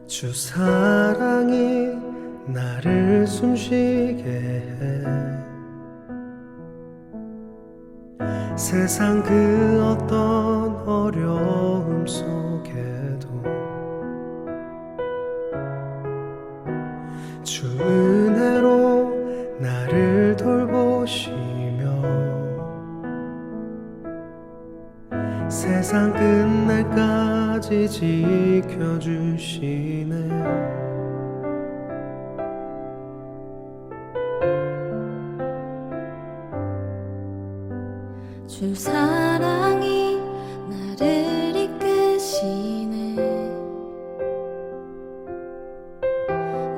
주 사랑이 나를 숨쉬게 해. 세상 그 어떤 어려움 속에도 주 은혜로 나를 돌보시며 세상 끝날까지 지켜주시네. 주 사랑이 나를 이끄시네.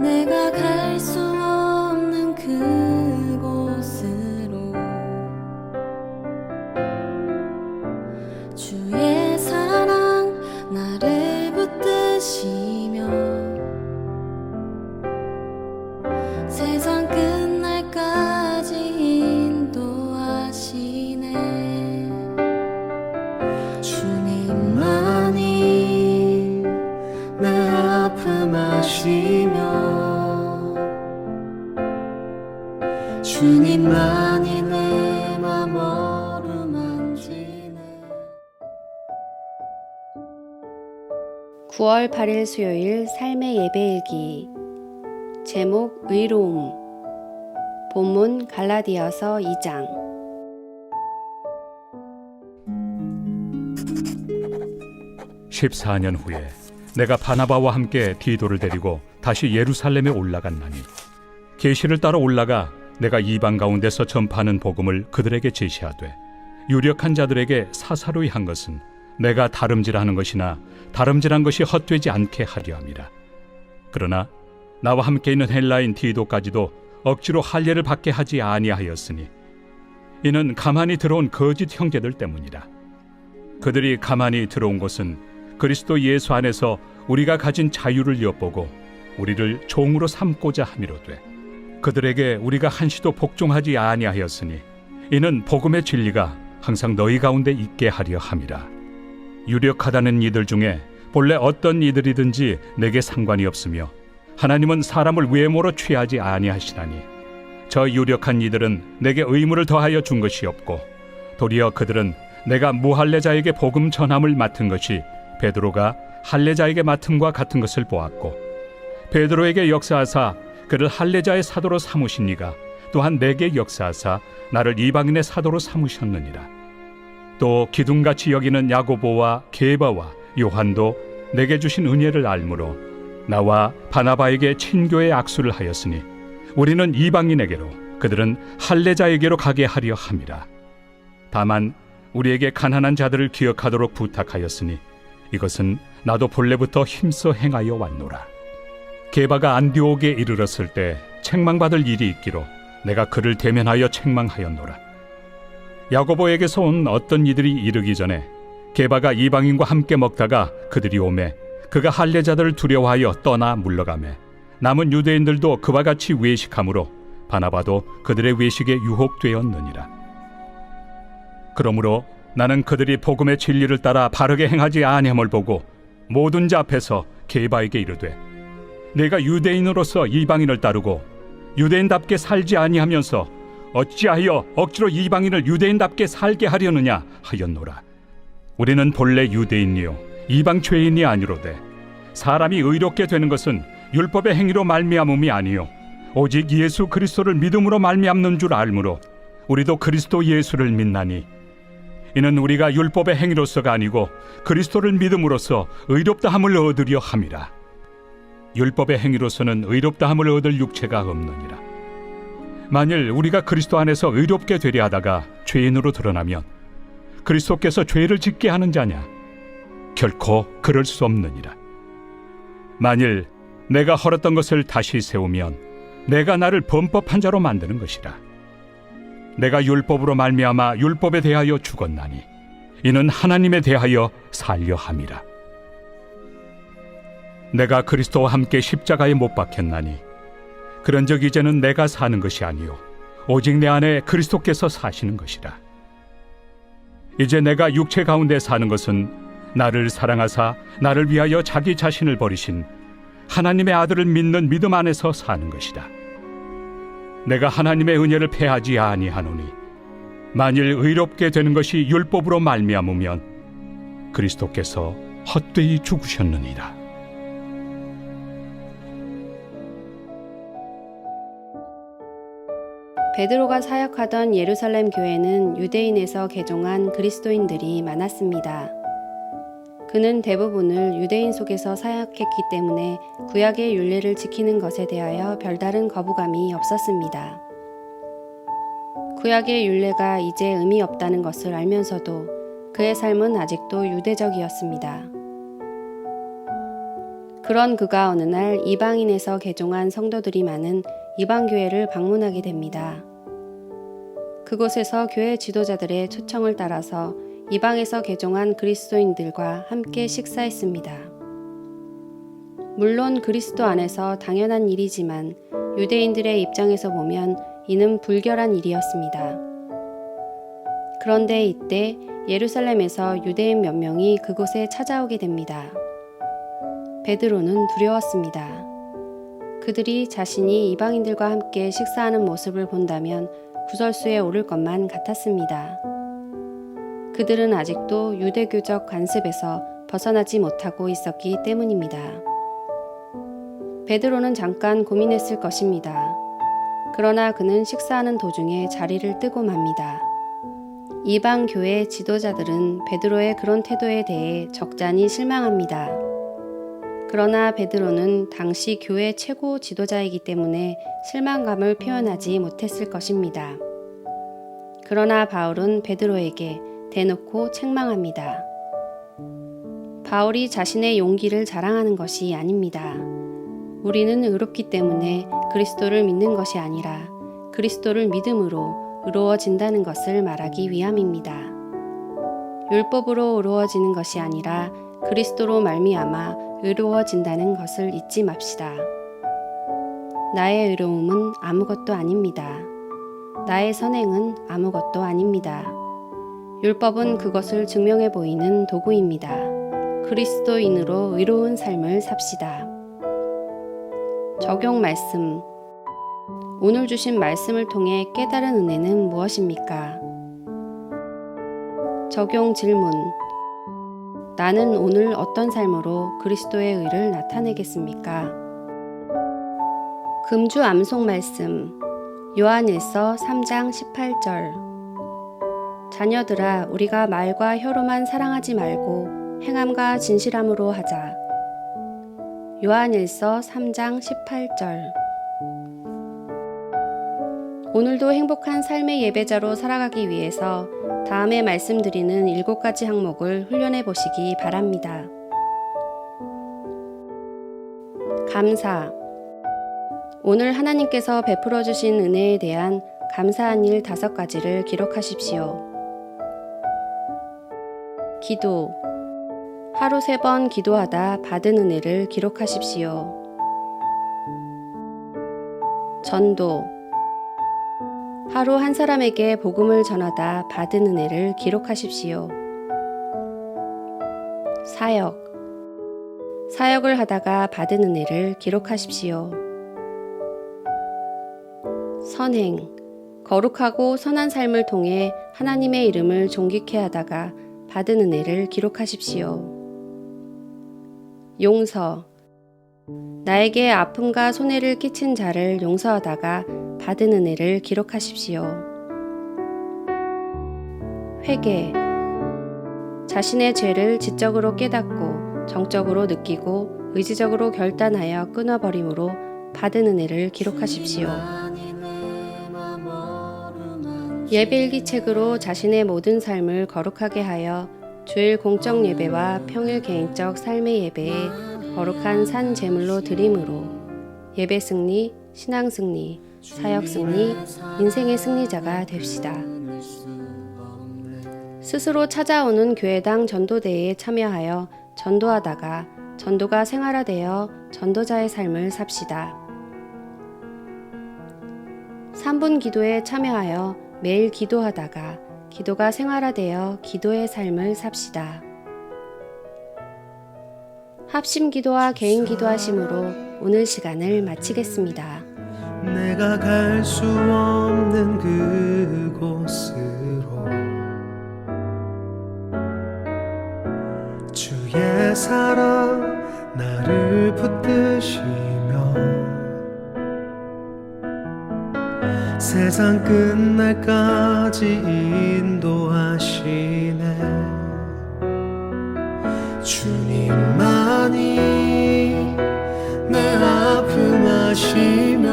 내가 갈 수 없는 그곳으로 주의 사랑 나를 붙드시며 세상 끝날까지 인도하시네. 주님만이 내 아픔 아시며 주님만이 내 맘 어루만지네. 9월 8일 수요일 삶의 예배일기. 제목 의로움. 본문 갈라디아서 2장. (14년) 후에 내가 바나바와 함께 디도를 데리고 다시 예루살렘에 올라갔나니 계시를 따라 올라가 내가 이방 가운데서 전파하는 복음을 그들에게 제시하되 유력한 자들에게 사사로이 한 것은 내가 다름질하는 것이나 다름질한 것이 헛되지 않게 하려 함이라. 그러나 나와 함께 있는 헬라인 디도까지도 억지로 할례를 받게 하지 아니하였으니 이는 가만히 들어온 거짓 형제들 때문이라. 그들이 가만히 들어온 것은 그리스도 예수 안에서 우리가 가진 자유를 엿보고 우리를 종으로 삼고자 함이로되 그들에게 우리가 한시도 복종하지 아니하였으니 이는 복음의 진리가 항상 너희 가운데 있게 하려 함이라. 유력하다는 이들 중에 본래 어떤 이들이든지 내게 상관이 없으며 하나님은 사람을 외모로 취하지 아니하시나니 저 유력한 이들은 내게 의무를 더하여 준 것이 없고 도리어 그들은 내가 무할례자에게 복음 전함을 맡은 것이 베드로가 할례자에게 맡음과 같은 것을 보았고 베드로에게 역사하사 그를 할례자의 사도로 삼으신 이가 또한 내게 역사하사 나를 이방인의 사도로 삼으셨느니라. 또 기둥같이 여기는 야고보와 게바와 요한도 내게 주신 은혜를 알므로 나와 바나바에게 친교의 악수를 하였으니 우리는 이방인에게로 그들은 할례자에게로 가게 하려 함이라. 다만 우리에게 가난한 자들을 기억하도록 부탁하였으니 이것은 나도 본래부터 힘써 행하여 왔노라. 게바가 안디옥에 이르렀을 때 책망받을 일이 있기로 내가 그를 대면하여 책망하였노라. 야고보에게서 온 어떤 이들이 이르기 전에 게바가 이방인과 함께 먹다가 그들이 오매 그가 할례자들을 두려워하여 떠나 물러가매 남은 유대인들도 그와 같이 외식하므로 바나바도 그들의 외식에 유혹되었느니라. 그러므로 나는 그들이 복음의 진리를 따라 바르게 행하지 아니함을 보고 모든 자 앞에서 게바에게 이르되 내가 유대인으로서 이방인을 따르고 유대인답게 살지 아니하면서 어찌하여 억지로 이방인을 유대인답게 살게 하려느냐 하였노라. 우리는 본래 유대인이요 이방 죄인이 아니로되 사람이 의롭게 되는 것은 율법의 행위로 말미암음이 아니요 오직 예수 그리스도를 믿음으로 말미암는 줄 알므로 우리도 그리스도 예수를 믿나니 이는 우리가 율법의 행위로서가 아니고 그리스도를 믿음으로써 의롭다함을 얻으려 함이라. 율법의 행위로서는 의롭다함을 얻을 육체가 없느니라. 만일 우리가 그리스도 안에서 의롭게 되려 하다가 죄인으로 드러나면 그리스도께서 죄를 짓게 하는 자냐? 결코 그럴 수 없느니라. 만일 내가 헐었던 것을 다시 세우면 내가 나를 범법한 자로 만드는 것이라. 내가 율법으로 말미암아 율법에 대하여 죽었나니 이는 하나님에 대하여 살려 함이라. 내가 그리스도와 함께 십자가에 못 박혔나니 그런즉 이제는 내가 사는 것이 아니요 오직 내 안에 그리스도께서 사시는 것이라. 이제 내가 육체 가운데 사는 것은 나를 사랑하사 나를 위하여 자기 자신을 버리신 하나님의 아들을 믿는 믿음 안에서 사는 것이다. 내가 하나님의 은혜를 패하지 아니하노니 만일 의롭게 되는 것이 율법으로 말미암으면 그리스도께서 헛되이 죽으셨느니라. 베드로가 사역하던 예루살렘 교회는 유대인에서 개종한 그리스도인들이 많았습니다. 그는 대부분을 유대인 속에서 사역했기 때문에 구약의 율례를 지키는 것에 대하여 별다른 거부감이 없었습니다. 구약의 율례가 이제 의미 없다는 것을 알면서도 그의 삶은 아직도 유대적이었습니다. 그런 그가 어느 날 이방인에서 개종한 성도들이 많은 이방교회를 방문하게 됩니다. 그곳에서 교회 지도자들의 초청을 따라서 이방에서 개종한 그리스도인들과 함께 식사했습니다. 물론 그리스도 안에서 당연한 일이지만 유대인들의 입장에서 보면 이는 불결한 일이었습니다. 그런데 이때 예루살렘에서 유대인 몇 명이 그곳에 찾아오게 됩니다. 베드로는 두려웠습니다. 그들이 자신이 이방인들과 함께 식사하는 모습을 본다면 구설수에 오를 것만 같았습니다. 그들은 아직도 유대교적 관습에서 벗어나지 못하고 있었기 때문입니다. 베드로는 잠깐 고민했을 것입니다. 그러나 그는 식사하는 도중에 자리를 뜨고 맙니다. 이방 교회 지도자들은 베드로의 그런 태도에 대해 적잖이 실망합니다. 그러나 베드로는 당시 교회 최고 지도자이기 때문에 실망감을 표현하지 못했을 것입니다. 그러나 바울은 베드로에게 대놓고 책망합니다. 바울이 자신의 용기를 자랑하는 것이 아닙니다. 우리는 의롭기 때문에 그리스도를 믿는 것이 아니라 그리스도를 믿음으로 의로워진다는 것을 말하기 위함입니다. 율법으로 의로워지는 것이 아니라 그리스도로 말미암아 의로워진다는 것을 잊지 맙시다. 나의 의로움은 아무것도 아닙니다. 나의 선행은 아무것도 아닙니다. 율법은 그것을 증명해 보이는 도구입니다. 그리스도인으로 의로운 삶을 삽시다. 적용 말씀. 오늘 주신 말씀을 통해 깨달은 은혜는 무엇입니까? 적용 질문. 나는 오늘 어떤 삶으로 그리스도의 의를 나타내겠습니까? 금주 암송 말씀. 요한일서 3장 18절. 자녀들아, 우리가 말과 혀로만 사랑하지 말고 행함과 진실함으로 하자. 요한일서 3장 18절. 오늘도 행복한 삶의 예배자로 살아가기 위해서 다음에 말씀드리는 7가지 항목을 훈련해 보시기 바랍니다. 감사. 오늘 하나님께서 베풀어 주신 은혜에 대한 감사한 일 5가지를 기록하십시오. 기도. 하루 3번 기도하다 받은 은혜를 기록하십시오. 전도. 하루 한 사람에게 복음을 전하다 받은 은혜를 기록하십시오. 사역. 사역을 하다가 받은 은혜를 기록하십시오. 선행. 거룩하고 선한 삶을 통해 하나님의 이름을 존귀케 하다가 받은 은혜를 기록하십시오. 용서. 나에게 아픔과 손해를 끼친 자를 용서하다가 받은 은혜를 기록하십시오. 회개. 자신의 죄를 지적으로 깨닫고 정적으로 느끼고 의지적으로 결단하여 끊어버림으로 받은 은혜를 기록하십시오. 예배일기 책으로 자신의 모든 삶을 거룩하게 하여 주일 공적 예배와 평일 개인적 삶의 예배에 거룩한 산 제물로 드림으로 예배 승리, 신앙 승리, 사역 승리, 인생의 승리자가 됩시다. 스스로 찾아오는 교회당 전도대회에 참여하여 전도하다가 전도가 생활화되어 전도자의 삶을 삽시다. 3분 기도에 참여하여 매일 기도하다가 기도가 생활화되어 기도의 삶을 삽시다. 합심 기도와 개인 기도하심으로 오늘 시간을 마치겠습니다. 내가 갈 수 없는 그곳으로 주의 사랑 나를 붙드시며 세상 끝날까지 인도하시네. 주님만이 내 아픔 아시며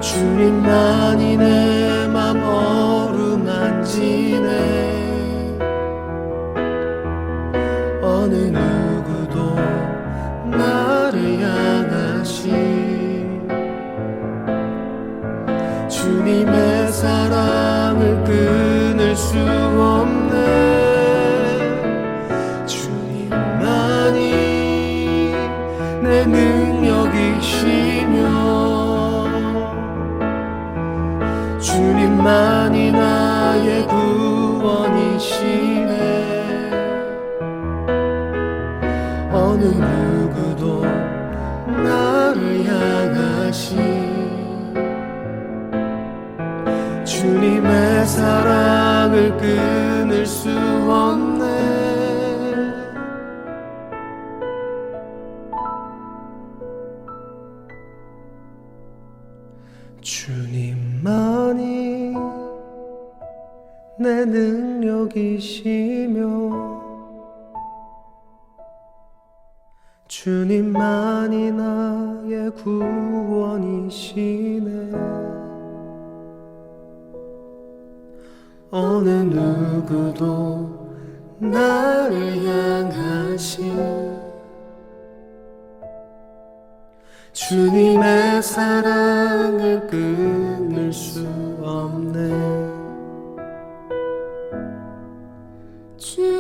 주님만이 내 맘 어루만지네. 어느 누구도 나를 향하시 주님의 사랑을 끊을 수 없네. 주님만이 내 능력이시며 주님만이 나의 구원이시네. 어느 누구도 나를 향하시 주님의 사랑을 끊을 수 없네. 주님만이 내 능력이시며 주님만이 나의 구원이시네. 어느 누구도 나를 향하신 주님의 사랑을 끊을 수 없네. 주